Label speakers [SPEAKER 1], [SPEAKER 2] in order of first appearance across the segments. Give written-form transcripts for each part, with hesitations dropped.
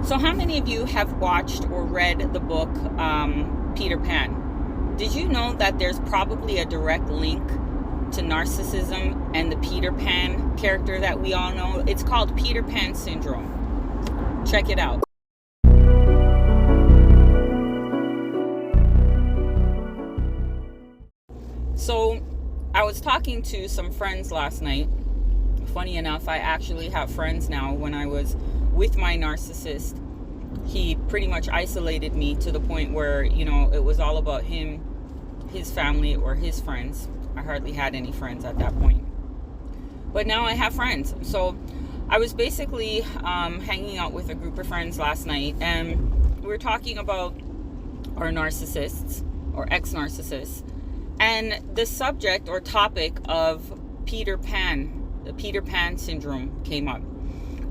[SPEAKER 1] So how many of you have watched or read the book Peter Pan? Did you know that there's probably a direct link to narcissism and the Peter Pan character that we all know? It's called Peter Pan syndrome. Check it out. So I was talking to some friends last night. Funny enough, I actually have friends now. When I was with my narcissist, he pretty much isolated me to the point where, it was all about him, his family, or his friends. I hardly had any friends at that point. But now I have friends. So I was basically hanging out with a group of friends last night, and we were talking about our narcissists or ex-narcissists. And the subject or topic of Peter Pan, the Peter Pan syndrome, came up.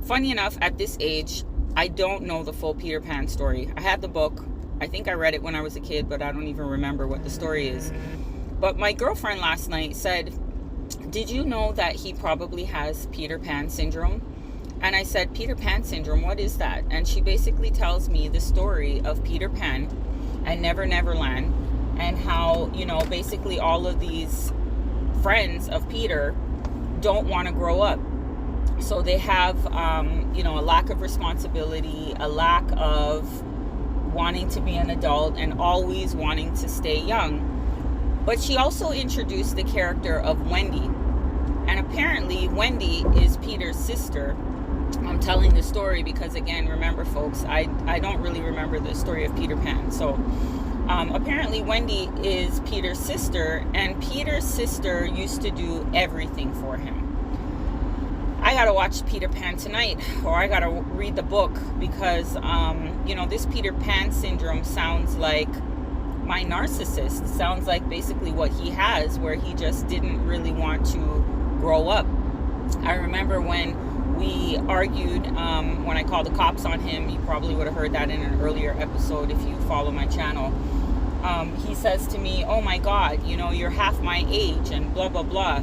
[SPEAKER 1] Funny enough, at this age, I don't know the full Peter Pan story. I had the book. I think I read it when I was a kid, but I don't even remember what the story is. But my girlfriend last night said, "Did you know that he probably has Peter Pan syndrome?" And I said, "Peter Pan syndrome, what is that?" And she basically tells me the story of Peter Pan and Never Never Land, and how, basically all of these friends of Peter don't want to grow up. So they have, a lack of responsibility, a lack of wanting to be an adult, and always wanting to stay young. But she also introduced the character of Wendy. And apparently Wendy is Peter's sister. I'm telling the story because, again, remember, folks, I don't really remember the story of Peter Pan. So apparently Wendy is Peter's sister, and Peter's sister used to do everything for him. I gotta watch Peter Pan tonight, or I gotta read the book, because this Peter Pan syndrome sounds like my narcissist. Sounds like basically what he has, where he just didn't really want to grow up. I remember when we argued, when I called the cops on him. You probably would have heard that in an earlier episode if you follow my channel. He says to me, "Oh my God, you're half my age," and blah, blah, blah.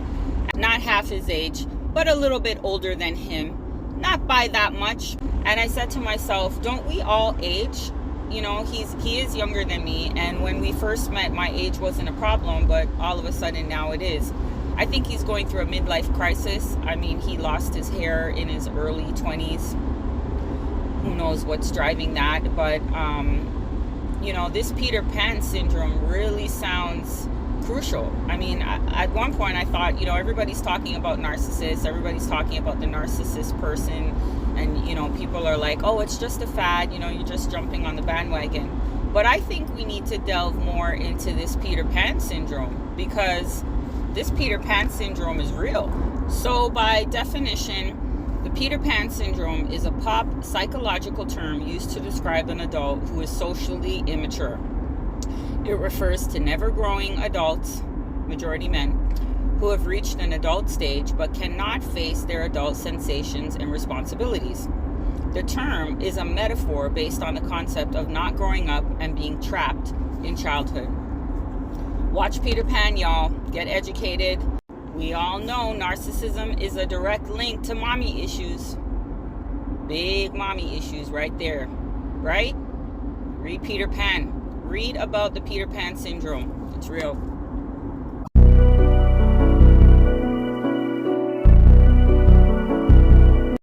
[SPEAKER 1] Not half his age, but a little bit older than him. Not by that much. And I said to myself, don't we all age? He is younger than me. And when we first met, my age wasn't a problem, but all of a sudden now it is. I think he's going through a midlife crisis. I mean, he lost his hair in his early 20s. Who knows what's driving that? But, this Peter Pan syndrome really sounds crucial. I mean, at one point I thought, everybody's talking about narcissists, everybody's talking about the narcissist person, and people are like, oh, it's just a fad, you're just jumping on the bandwagon. But I think we need to delve more into this Peter Pan syndrome, because this Peter Pan syndrome is real. So by definition, the Peter Pan syndrome is a pop psychological term used to describe an adult who is socially immature. It refers to never growing adults, majority men, who have reached an adult stage but cannot face their adult sensations and responsibilities. The term is a metaphor based on the concept of not growing up and being trapped in childhood. Watch Peter Pan, y'all. Get educated. We all know narcissism is a direct link to mommy issues. Big mommy issues right there, right? Read Peter Pan. Read about the Peter Pan syndrome. It's real.